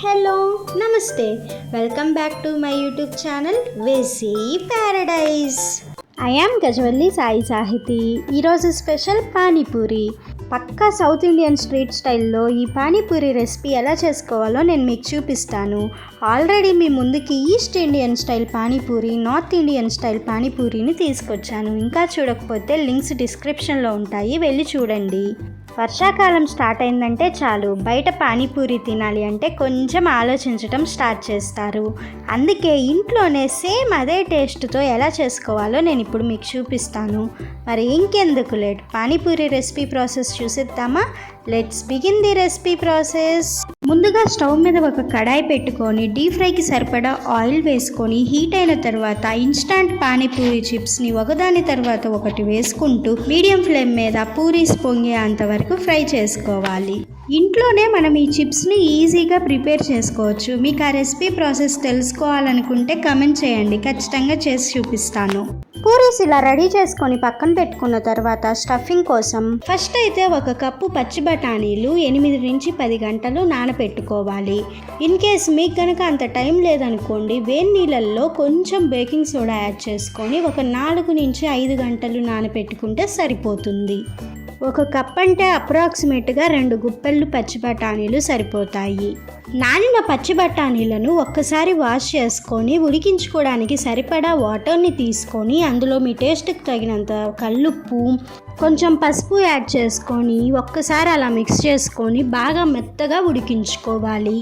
Hello నమస్తే, welcome back to my YouTube channel వేసీ paradise. I am Gajavalli Sai Sahiti. ఈరోజు special panipuri. పక్కా సౌత్ ఇండియన్ స్ట్రీట్ స్టైల్లో ఈ పానీపూరి రెసిపీ ఎలా చేసుకోవాలో నేను మీకు చూపిస్తాను. ఆల్రెడీ మీ ముందుకి east Indian style panipuri, north Indian style పానీపూరిని తీసుకొచ్చాను. ఇంకా చూడకపోతే లింక్స్ డిస్క్రిప్షన్లో ఉంటాయి, వెళ్ళి చూడండి. వర్షాకాలం స్టార్ట్ అయిందంటే చాలు, బయట పానీపూరి తినాలి అంటే కొంచెం ఆలోచించడం స్టార్ట్ చేస్తారు. అందుకే ఇంట్లోనే సేమ్ అదే టేస్ట్తో ఎలా చేసుకోవాలో నేను ఇప్పుడు మీకు చూపిస్తాను. మరి ఇంకెందుకు లేట్, పానీపూరి రెసిపీ ప్రాసెస్ చూసేద్దామా? Let's begin the recipe process. ముందుగా స్టవ్ మీద ఒక కడాయి పెట్టుకొని డీప్ ఫ్రైకి సరిపడా ఆయిల్ వేసుకొని హీట్ అయిన తర్వాత ఇన్స్టాంట్ పానీపూరి చిప్స్ని ఒకదాని తర్వాత ఒకటి వేసుకుంటూ మీడియం ఫ్లేమ్ మీద పూరీస్ పొంగే అంతవరకు ఫ్రై చేసుకోవాలి. ఇంట్లోనే మనం ఈ చిప్స్ని ఈజీగా ప్రిపేర్ చేసుకోవచ్చు. మీకు ఆ రెసిపీ ప్రాసెస్ తెలుసుకోవాలనుకుంటే కమెంట్ చేయండి, ఖచ్చితంగా చేసి చూపిస్తాను. పూరీస్ ఇలా రెడీ చేసుకొని పక్కన పెట్టుకున్న తర్వాత స్టఫింగ్ కోసం ఫస్ట్ అయితే ఒక కప్పు పచ్చి బఠానీలు 8 నుంచి 10 గంటలు నానబెట్టుకోవాలి. ఇన్ కేస్ మీకు కనుక అంత టైం లేదనుకోండి, వేడి నీళ్ళల్లో కొంచెం బేకింగ్ సోడా యాడ్ చేసుకొని ఒక 4 నుంచి 5 గంటలు నానబెట్టుకుంటే సరిపోతుంది. ఒక కప్ అంటే అప్రాక్సిమేట్గా 2 గుప్పెళ్ళు పచ్చి బఠానీలు సరిపోతాయి. నానిన పచ్చి బఠానీలను ఒక్కసారి వాష్ చేసుకొని ఉడికించుకోవడానికి సరిపడా వాటర్ని తీసుకొని అందులో మీ టేస్ట్కి తగినంత కల్లుప్పు, కొంచెం పసుపు యాడ్ చేసుకొని ఒక్కసారి అలా మిక్స్ చేసుకొని బాగా మెత్తగా ఉడికించుకోవాలి.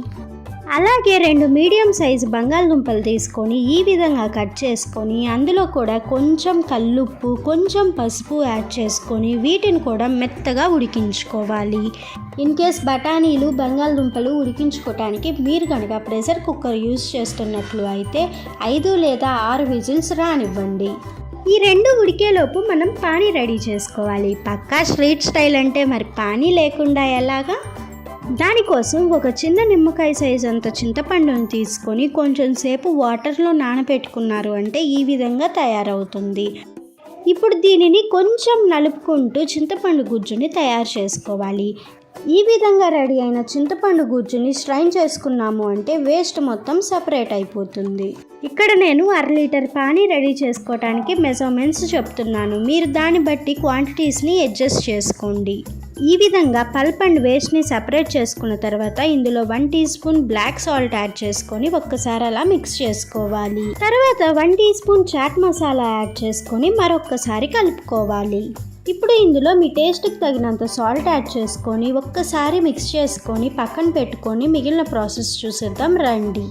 అలాగే 2 మీడియం సైజు బంగాళదుంపలు తీసుకొని ఈ విధంగా కట్ చేసుకొని అందులో కూడా కొంచెం కల్లుప్పు, కొంచెం పసుపు యాడ్ చేసుకొని వీటిని కూడా మెత్తగా ఉడికించుకోవాలి. ఇన్ కేస్ బఠానీలు, బంగాళదుంపలు ఉడికించుకోవడానికి మీరు కనుక ప్రెషర్ కుక్కర్ యూజ్ చేస్తున్నట్లు అయితే 5 లేదా 6 విజిల్స్ రానివ్వండి. ఈ 2 ఉడికేలోపు మనం పానీ రెడీ చేసుకోవాలి. పక్కా స్ట్రీట్ స్టైల్ అంటే మరి పానీ లేకుండా ఎలాగా? దానికోసం ఒక చిన్న నిమ్మకాయ సైజ్ అంత చింతపండుని తీసుకొని కొంచెం సేపు వాటర్లో నానబెట్టుకున్నారు అంటే ఈ విధంగా తయారవుతుంది. ఇప్పుడు దీనిని కొంచెం నలుపుకుంటూ చింతపండు గుజ్జుని తయారు చేసుకోవాలి. ఈ విధంగా రెడీ అయిన చింతపండు గుజ్జుని స్ట్రైన్ చేసుకున్నాము అంటే వేస్ట్ మొత్తం సపరేట్ అయిపోతుంది. ఇక్కడ నేను 1/2 లీటర్ పానీ రెడీ చేసుకోవడానికి మెజర్మెంట్స్ చెప్తున్నాను, మీరు దాన్ని బట్టి క్వాంటిటీస్ని అడ్జస్ట్ చేసుకోండి. ఈ విధంగా పల్ప్ అండ్ వేస్ట్ని సపరేట్ చేసుకున్న తర్వాత ఇందులో 1 teaspoon black salt add చేసుకొని ఒక్కసారి అలా మిక్స్ చేసుకోవాలి. తర్వాత 1 teaspoon chaat masala add చేసుకొని మరొక్కసారి కలుపుకోవాలి. ఇప్పుడు ఇందులో మీ టేస్ట్కి తగినంత సాల్ట్ యాడ్ చేసుకొని ఒక్కసారి మిక్స్ చేసుకొని పక్కన పెట్టుకొని మిగిలిన ప్రాసెస్ చూసేద్దాం రండి.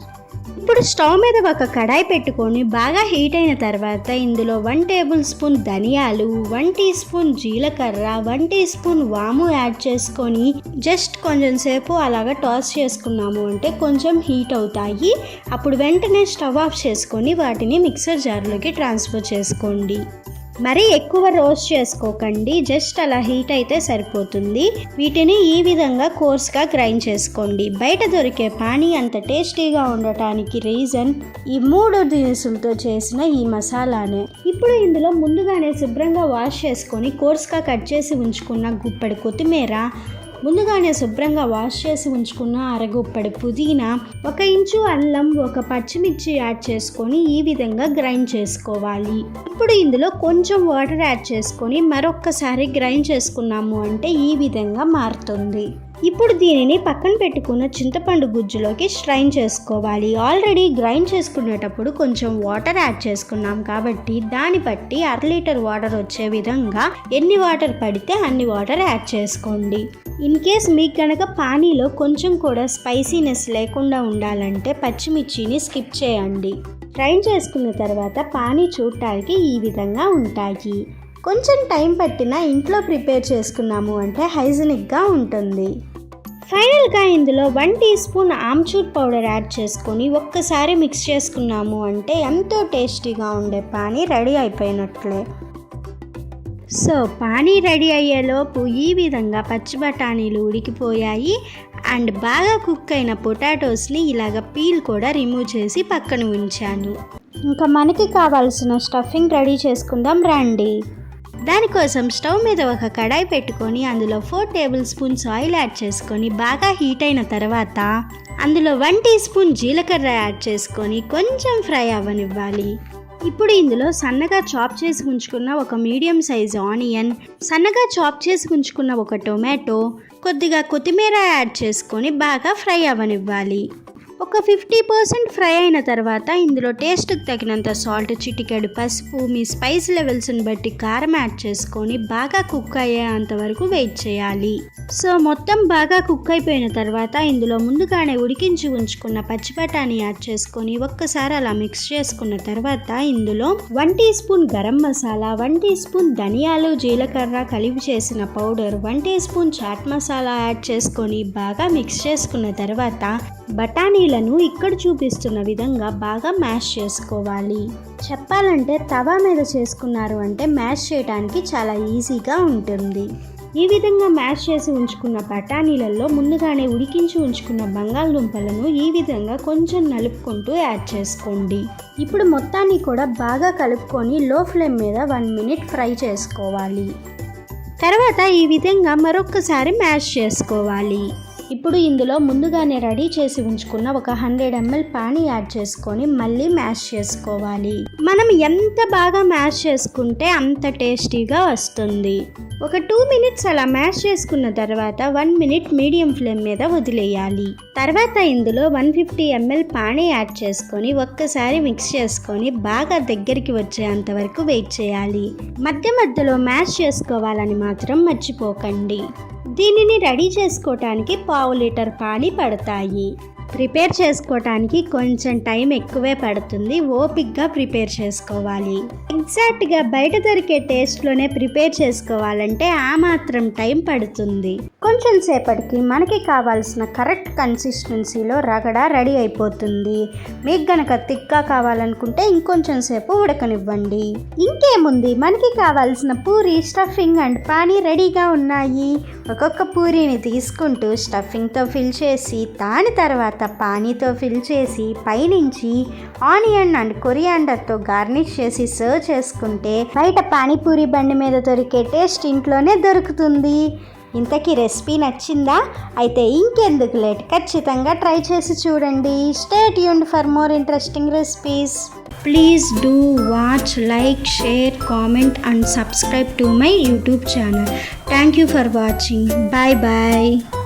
ఇప్పుడు స్టవ్ మీద ఒక కడాయి పెట్టుకొని బాగా హీట్ అయిన తర్వాత ఇందులో 1 టేబుల్ స్పూన్ ధనియాలు, 1 టీ స్పూన్ జీలకర్ర, 1 టీ స్పూన్ వాము యాడ్ చేసుకొని జస్ట్ కొంచెం సేపు అలాగా టాస్ చేసుకున్నాము అంటే కొంచెం హీట్ అవుతాయి. అప్పుడు వెంటనే స్టవ్ ఆఫ్ చేసుకొని వాటిని మిక్సర్ జార్లోకి ట్రాన్స్ఫర్ చేసుకోండి. మరీ ఎక్కువ రోస్ట్ చేసుకోకండి, జస్ట్ అలా హీట్ అయితే సరిపోతుంది. వీటిని ఈ విధంగా కోర్స్గా గ్రైండ్ చేసుకోండి. బయట దొరికే పానీ అంత టేస్టీగా ఉండటానికి రీజన్ ఈ 3 దినుసులతో చేసిన ఈ మసాలానే. ఇప్పుడు ఇందులో ముందుగానే శుభ్రంగా వాష్ చేసుకొని కోర్స్గా కట్ చేసి ఉంచుకున్న గుప్పెడు కొత్తిమీర, ముందుగానే శుభ్రంగా వాష్ చేసి ఉంచుకున్న అరగుప్పెడు పుదీనా, 1 ఇంచు అల్లం, 1 పచ్చిమిర్చి యాడ్ చేసుకొని ఈ విధంగా గ్రైండ్ చేసుకోవాలి. ఇప్పుడు ఇందులో కొంచెం వాటర్ యాడ్ చేసుకొని మరొక్కసారి గ్రైండ్ చేసుకున్నాము అంటే ఈ విధంగా మారుతుంది. ఇప్పుడు దీనిని పక్కన పెట్టుకున్న చింతపండు గుజ్జులోకి స్ట్రైన్ చేసుకోవాలి. ఆల్రెడీ గ్రైండ్ చేసుకునేటప్పుడు కొంచెం వాటర్ యాడ్ చేసుకున్నాం కాబట్టి దాన్ని బట్టి 1/2 లీటర్ వాటర్ వచ్చే విధంగా ఎన్ని వాటర్ పడితే అన్ని వాటర్ యాడ్ చేసుకోండి. ఇన్ కేస్ మీకు కనుక పానీలో కొంచెం కూడా స్పైసీనెస్ లేకుండా ఉండాలంటే పచ్చిమిర్చిని స్కిప్ చేయండి. గ్రైండ్ చేసుకున్న తర్వాత పానీ చూడటానికి ఈ విధంగా ఉంటాయి. కొంచెం టైం పట్టినా ఇంట్లో ప్రిపేర్ చేసుకున్నాము అంటే హైజీనిక్గా ఉంటుంది. ఫైనల్గా ఇందులో 1 teaspoon amchur powder add చేసుకొని ఒక్కసారి మిక్స్ చేసుకున్నాము అంటే ఎంతో టేస్టీగా ఉండే పానీ రెడీ అయిపోయినట్లే. సో పానీ రెడీ అయ్యేలోపు ఈ విధంగా పచ్చి బఠానీలు ఉడికిపోయాయి అండ్ బాగా కుక్ అయిన పొటాటోస్ని ఇలాగ పీల్ కూడా రిమూవ్ చేసి పక్కన ఉంచాను. ఇంకా మనకి కావాల్సిన స్టఫింగ్ రెడీ చేసుకుందాం రండి. దానికోసం స్టవ్ మీద ఒక కడాయి పెట్టుకొని అందులో 4 టేబుల్ స్పూన్స్ ఆయిల్ యాడ్ చేసుకొని బాగా హీట్ అయిన తర్వాత అందులో 1 టీ స్పూన్ జీలకర్ర యాడ్ చేసుకొని కొంచెం ఫ్రై అవ్వనివ్వాలి. ఇప్పుడు ఇందులో సన్నగా చాప్ చేసి ఉంచుకున్న ఒక మీడియం సైజు ఆనియన్, సన్నగా చాప్ చేసి ఉంచుకున్న ఒక టొమాటో, కొద్దిగా కొత్తిమీర యాడ్ చేసుకొని బాగా ఫ్రై అవ్వనివ్వాలి. ఒక 50% ఫ్రై అయిన తర్వాత ఇందులో టేస్ట్కి తగినంత సాల్ట్, చిటికెడు పసుపు, మీ స్పైస్ లెవెల్స్ని బట్టి కారం యాడ్ చేసుకొని బాగా కుక్ అయ్యేంత వరకు వెయిట్ చేయాలి. సో మొత్తం బాగా కుక్ అయిపోయిన తర్వాత ఇందులో ముందుగానే ఉడికించి ఉంచుకున్న పచ్చి బఠానీ యాడ్ చేసుకొని ఒక్కసారి అలా మిక్స్ చేసుకున్న తర్వాత ఇందులో 1 teaspoon garam masala, 1 teaspoon ధనియాలు, జీలకర్ర కలిపి చేసిన powder, 1 teaspoon chaat masala add చేసుకొని బాగా మిక్స్ చేసుకున్న తర్వాత బఠానీలను ఇక్కడ చూపిస్తున్న విధంగా బాగా మ్యాష్ చేసుకోవాలి. చెప్పాలంటే తవా మీద చేసుకున్నారు అంటే మ్యాష్ చేయడానికి చాలా ఈజీగా ఉంటుంది. ఈ విధంగా మ్యాష్ చేసి ఉంచుకున్న బఠానీలలో ముందుగానే ఉడికించి ఉంచుకున్న బంగాళదుంపలను ఈ విధంగా కొంచెం నలుపుకుంటూ యాడ్ చేసుకోండి. ఇప్పుడు మొత్తాన్ని కూడా బాగా కలుపుకొని లో ఫ్లేమ్ మీద 1 మినిట్ ఫ్రై చేసుకోవాలి. తర్వాత ఈ విధంగా మరొకసారి మ్యాష్ చేసుకోవాలి. ఇప్పుడు ఇందులో ముందుగానే రెడీ చేసి ఉంచుకున్న ఒక 100 ml పానీ యాడ్ చేసుకొని మళ్ళీ మ్యాష్ చేసుకోవాలి. మనం ఎంత బాగా మ్యాష్ చేసుకుంటే అంత టేస్టీగా వస్తుంది. ఒక 2 మినిట్స్ అలా మ్యాష్ చేసుకున్న తర్వాత 1 మినిట్ మీడియం ఫ్లేమ్ మీద వదిలేయాలి. తర్వాత ఇందులో 150 ml పానీ యాడ్ చేసుకొని ఒక్కసారి మిక్స్ చేసుకొని బాగా దగ్గరికి వచ్చేంత వరకు వెయిట్ చేయాలి. మధ్య మధ్యలో మ్యాష్ చేసుకోవాలని మాత్రం మర్చిపోకండి. దీనిని రెడీ చేసుకోవటానికి 1/2 లీటర్ పానీ పడతాయి. ప్రిపేర్ చేసుకోవటానికి కొంచెం టైం ఎక్కువే పడుతుంది. ఓపిక్గా ప్రిపేర్ చేసుకోవాలి. ఎగ్జాక్ట్గా బయట దొరికే టేస్ట్లోనే ప్రిపేర్ చేసుకోవాలంటే ఆ మాత్రం టైం పడుతుంది. కొంచెం సేపటికి మనకి కావాల్సిన కరెక్ట్ కన్సిస్టెన్సీలో రగడ రెడీ అయిపోతుంది. మీకు గనక థిక్గా కావాలనుకుంటే ఇంకొంచెం సేపు ఉడకనివ్వండి. ఇంకేముంది, మనకి కావాల్సిన పూరి, స్టఫింగ్ అండ్ పానీ రెడీగా ఉన్నాయి. ఒక్కొక్క పూరీని తీసుకుంటూ స్టఫింగ్తో ఫిల్ చేసి దాని తర్వాత పానీతో ఫిల్ చేసి పైనుంచి ఆనియన్ అండ్ కొరియాండర్తో గార్నిష్ చేసి సర్వ్ చేసుకుంటే బయట పానీపూరి బండి మీద దొరికే టేస్ట్ ఇంట్లోనే దొరుకుతుంది. ఇంతకీ రెసిపీ నచ్చిందా? అయితే ఇంకెందుకు లేట్, ఖచ్చితంగా ట్రై చేసి చూడండి. Stay tuned for more interesting recipes. Please do watch, like, share, comment and subscribe to my YouTube channel. Thank you for watching. Bye bye.